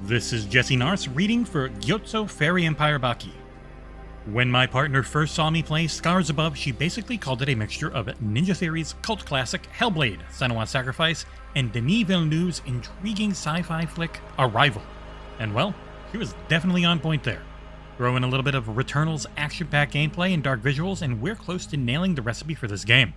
This is Jesse Norris reading for Gyotso FairyEmpire Baki. When my partner first saw me play Scars Above, she basically called it a mixture of Ninja Theory's cult classic Hellblade: Senua's Sacrifice and Denis Villeneuve's intriguing sci-fi flick Arrival. And well, she was definitely on point there. Throw in a little bit of Returnal's action-packed gameplay and dark visuals, and we're close to nailing the recipe for this game.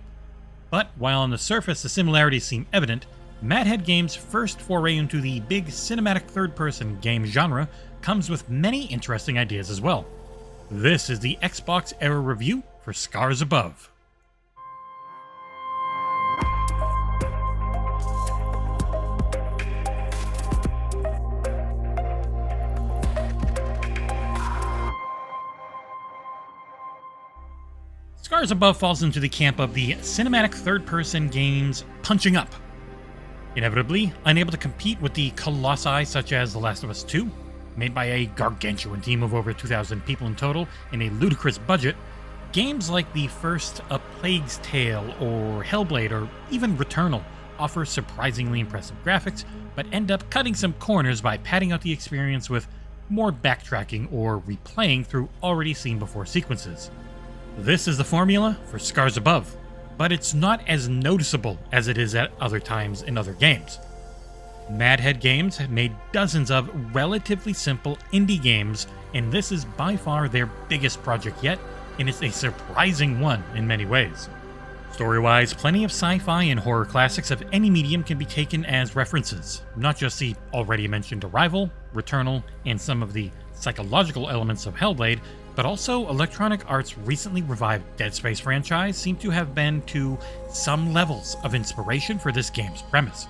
But while on the surface the similarities seem evident, Madhead Games' first foray into the big cinematic third-person game genre comes with many interesting ideas as well. This is the XboxEra review for Scars Above. Scars Above falls into the camp of the cinematic third-person games punching up. Inevitably, unable to compete with the colossi such as The Last of Us 2, made by a gargantuan team of over 2,000 people in total in a ludicrous budget, games like the first A Plague's Tale or Hellblade or even Returnal offer surprisingly impressive graphics, but end up cutting some corners by padding out the experience with more backtracking or replaying through already seen before sequences. This is the formula for Scars Above, but it's not as noticeable as it is at other times in other games. Madhead Games have made dozens of relatively simple indie games, and this is by far their biggest project yet, and it's a surprising one in many ways. Story-wise, plenty of sci-fi and horror classics of any medium can be taken as references, not just the already mentioned Arrival, Returnal, and some of the psychological elements of Hellblade, but also Electronic Arts' recently revived Dead Space franchise seem to have been to some levels of inspiration for this game's premise.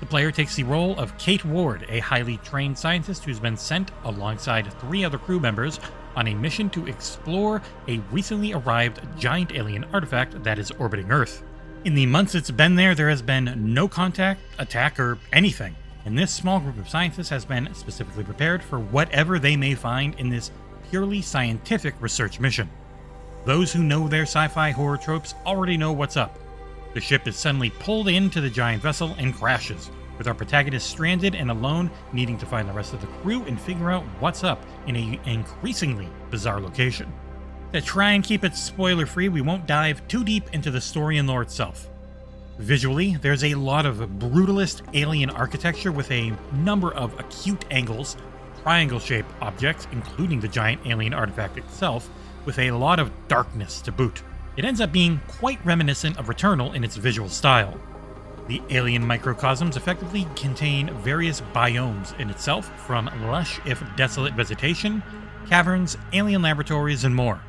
The player takes the role of Kate Ward, a highly trained scientist who's been sent alongside 3 other crew members on a mission to explore a recently arrived giant alien artifact that is orbiting Earth. In the months it's been there has been no contact, attack, or anything, and this small group of scientists has been specifically prepared for whatever they may find in this purely scientific research mission. Those who know their sci-fi horror tropes already know what's up. The ship is suddenly pulled into the giant vessel and crashes, with our protagonist stranded and alone, needing to find the rest of the crew and figure out what's up in an increasingly bizarre location. To try and keep it spoiler-free, we won't dive too deep into the story and lore itself. Visually, there's a lot of brutalist alien architecture with a number of acute angles, triangle-shaped objects, including the giant alien artifact itself, with a lot of darkness to boot. It ends up being quite reminiscent of Returnal in its visual style. The alien microcosms effectively contain various biomes in itself, from lush if desolate vegetation, caverns, alien laboratories, and more.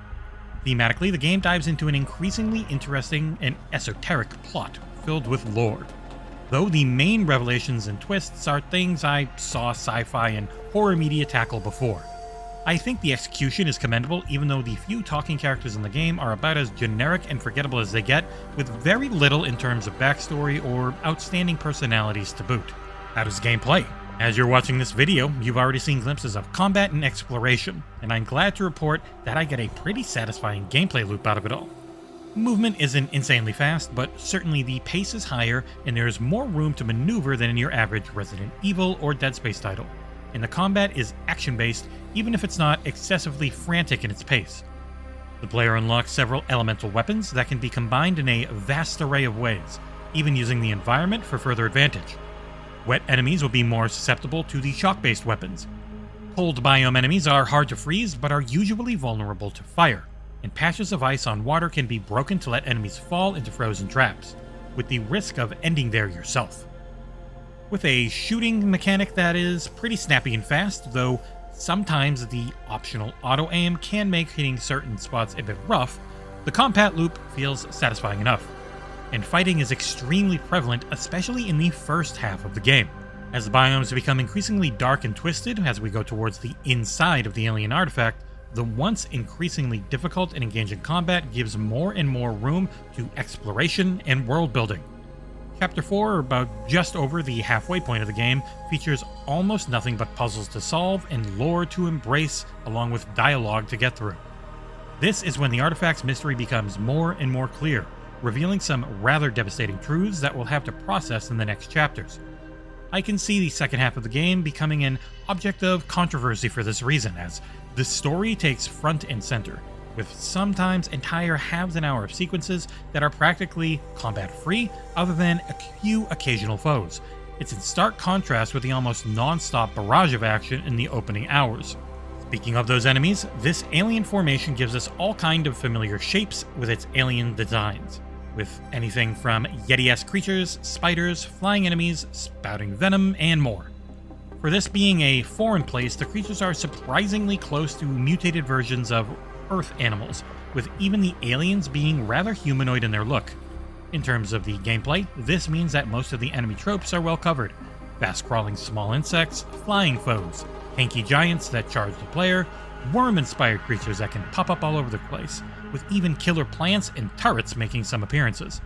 Thematically, the game dives into an increasingly interesting and esoteric plot filled with lore, though the main revelations and twists are things I saw sci-fi and horror media tackle before. I think the execution is commendable, even though the few talking characters in the game are about as generic and forgettable as they get, with very little in terms of backstory or outstanding personalities to boot. How does the game play? As you're watching this video, you've already seen glimpses of combat and exploration, and I'm glad to report that I get a pretty satisfying gameplay loop out of it all. Movement isn't insanely fast, but certainly the pace is higher and there's more room to maneuver than in your average Resident Evil or Dead Space title. And the combat is action-based, even if it's not excessively frantic in its pace. The player unlocks several elemental weapons that can be combined in a vast array of ways, even using the environment for further advantage. Wet enemies will be more susceptible to the shock-based weapons. Cold biome enemies are hard to freeze, but are usually vulnerable to fire, and patches of ice on water can be broken to let enemies fall into frozen traps, with the risk of ending there yourself. With a shooting mechanic that is pretty snappy and fast, though sometimes the optional auto-aim can make hitting certain spots a bit rough, the combat loop feels satisfying enough. And fighting is extremely prevalent, especially in the first half of the game. As the biomes become increasingly dark and twisted as we go towards the inside of the alien artifact, the once increasingly difficult and engaging combat gives more and more room to exploration and world building. Chapter 4, about just over the halfway point of the game, features almost nothing but puzzles to solve and lore to embrace, along with dialogue to get through. This is when the artifact's mystery becomes more and more clear, revealing some rather devastating truths that we'll have to process in the next chapters. I can see the second half of the game becoming an object of controversy for this reason, as the story takes front and center, with sometimes entire halves an hour of sequences that are practically combat-free other than a few occasional foes. It's in stark contrast with the almost non-stop barrage of action in the opening hours. Speaking of those enemies, this alien formation gives us all kind of familiar shapes with its alien designs, with anything from Yeti-esque creatures, spiders, flying enemies, spouting venom, and more. For this being a foreign place, the creatures are surprisingly close to mutated versions of Earth animals, with even the aliens being rather humanoid in their look. In terms of the gameplay, this means that most of the enemy tropes are well covered. Fast-crawling small insects, flying foes, tanky giants that charge the player, worm-inspired creatures that can pop up all over the place, with even killer plants and turrets making some appearances.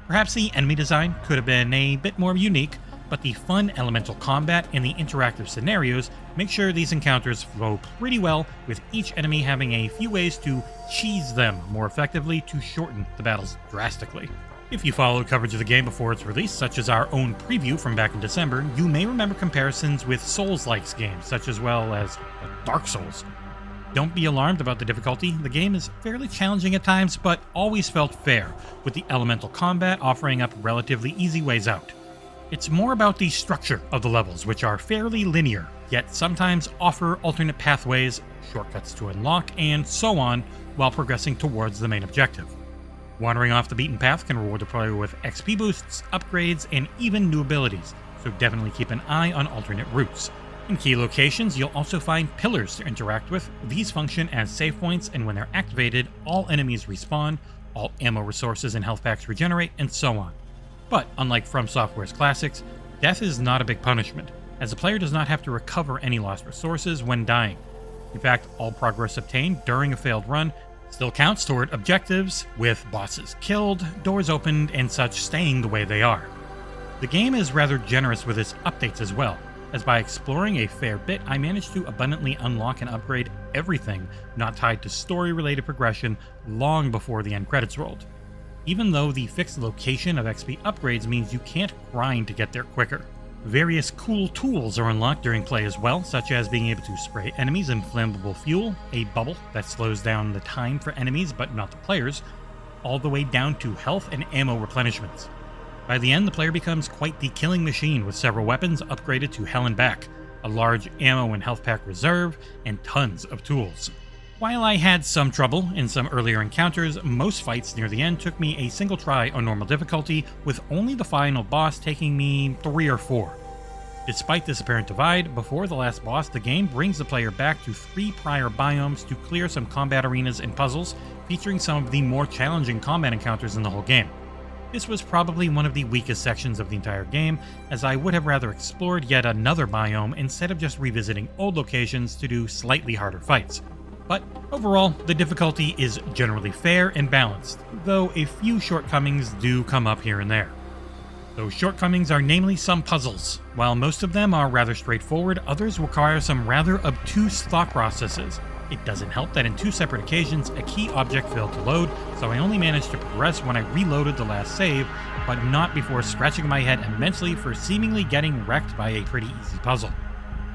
Perhaps the enemy design could have been a bit more unique, but the fun elemental combat and the interactive scenarios make sure these encounters flow pretty well, with each enemy having a few ways to cheese them more effectively to shorten the battles drastically. If you followed coverage of the game before its release, such as our own preview from back in December, you may remember comparisons with Souls-like games, such as well as Dark Souls. Don't be alarmed about the difficulty. The game is fairly challenging at times, but always felt fair, with the elemental combat offering up relatively easy ways out. It's more about the structure of the levels, which are fairly linear, yet sometimes offer alternate pathways, shortcuts to unlock, and so on, while progressing towards the main objective. Wandering off the beaten path can reward the player with XP boosts, upgrades, and even new abilities, so definitely keep an eye on alternate routes. In key locations, you'll also find pillars to interact with. These function as save points, and when they're activated, all enemies respawn, all ammo resources and health packs regenerate, and so on. But, unlike From Software's classics, death is not a big punishment, as the player does not have to recover any lost resources when dying. In fact, all progress obtained during a failed run still counts toward objectives, with bosses killed, doors opened, and such staying the way they are. The game is rather generous with its updates as well, as by exploring a fair bit, I managed to abundantly unlock and upgrade everything not tied to story-related progression long before the end credits rolled, even though the fixed location of XP upgrades means you can't grind to get there quicker. Various cool tools are unlocked during play as well, such as being able to spray enemies in flammable fuel, a bubble that slows down the time for enemies but not the players, all the way down to health and ammo replenishments. By the end, the player becomes quite the killing machine, with several weapons upgraded to hell and back, a large ammo and health pack reserve, and tons of tools. While I had some trouble in some earlier encounters, most fights near the end took me a single try on normal difficulty, with only the final boss taking me 3 or 4. Despite this apparent divide, before the last boss, the game brings the player back to 3 prior biomes to clear some combat arenas and puzzles, featuring some of the more challenging combat encounters in the whole game. This was probably one of the weakest sections of the entire game, as I would have rather explored yet another biome instead of just revisiting old locations to do slightly harder fights. But overall, the difficulty is generally fair and balanced, though a few shortcomings do come up here and there. Those shortcomings are namely some puzzles. While most of them are rather straightforward, others require some rather obtuse thought processes. It doesn't help that in 2 separate occasions, a key object failed to load, so I only managed to progress when I reloaded the last save, but not before scratching my head immensely for seemingly getting wrecked by a pretty easy puzzle.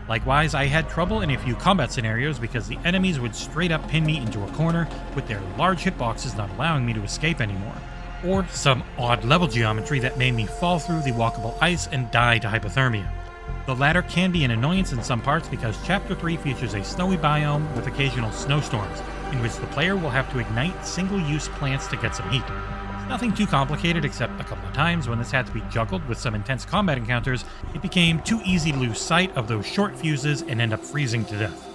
Likewise, I had trouble in a few combat scenarios because the enemies would straight up pin me into a corner, with their large hitboxes not allowing me to escape anymore, or some odd level geometry that made me fall through the walkable ice and die to hypothermia. The latter can be an annoyance in some parts because Chapter 3 features a snowy biome with occasional snowstorms, in which the player will have to ignite single-use plants to get some heat. It's nothing too complicated, except a couple of times when this had to be juggled with some intense combat encounters, it became too easy to lose sight of those short fuses and end up freezing to death.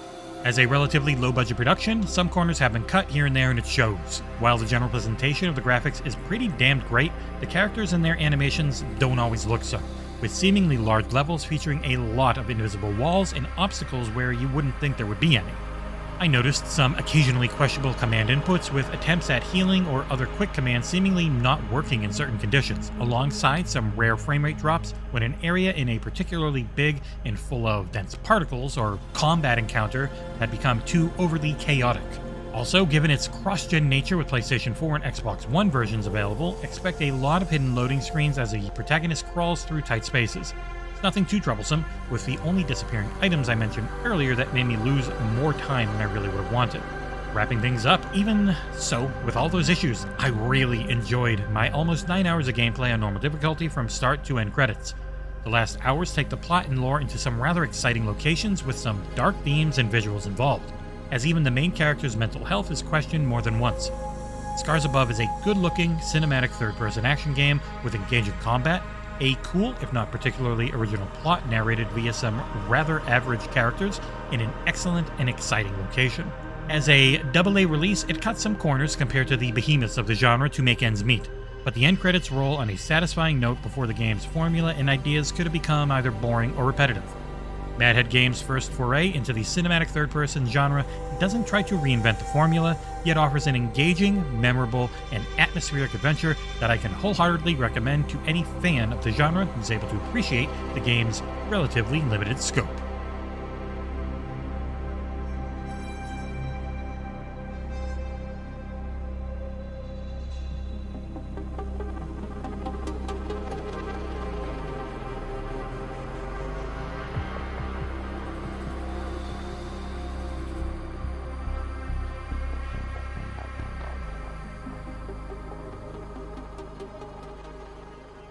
As a relatively low-budget production, some corners have been cut here and there and it shows. While the general presentation of the graphics is pretty damned great, the characters and their animations don't always look so, with seemingly large levels featuring a lot of invisible walls and obstacles where you wouldn't think there would be any. I noticed some occasionally questionable command inputs, with attempts at healing or other quick commands seemingly not working in certain conditions, alongside some rare framerate drops when an area in a particularly big and full of dense particles or combat encounter had become too overly chaotic. Also, given its cross-gen nature with PlayStation 4 and Xbox One versions available, expect a lot of hidden loading screens as the protagonist crawls through tight spaces. It's nothing too troublesome, with the only disappearing items I mentioned earlier that made me lose more time than I really would have wanted. Wrapping things up, even so, with all those issues, I really enjoyed my almost 9 hours of gameplay on normal difficulty from start to end credits. The last hours take the plot and lore into some rather exciting locations with some dark themes and visuals involved, as even the main character's mental health is questioned more than once. Scars Above is a good-looking, cinematic third-person action game with engaging combat, a cool, if not particularly original plot narrated via some rather average characters in an excellent and exciting location. As a AA release, it cuts some corners compared to the behemoths of the genre to make ends meet, but the end credits roll on a satisfying note before the game's formula and ideas could have become either boring or repetitive. Madhead Games' first foray into the cinematic third-person genre doesn't try to reinvent the formula, yet offers an engaging, memorable, and atmospheric adventure that I can wholeheartedly recommend to any fan of the genre who's able to appreciate the game's relatively limited scope.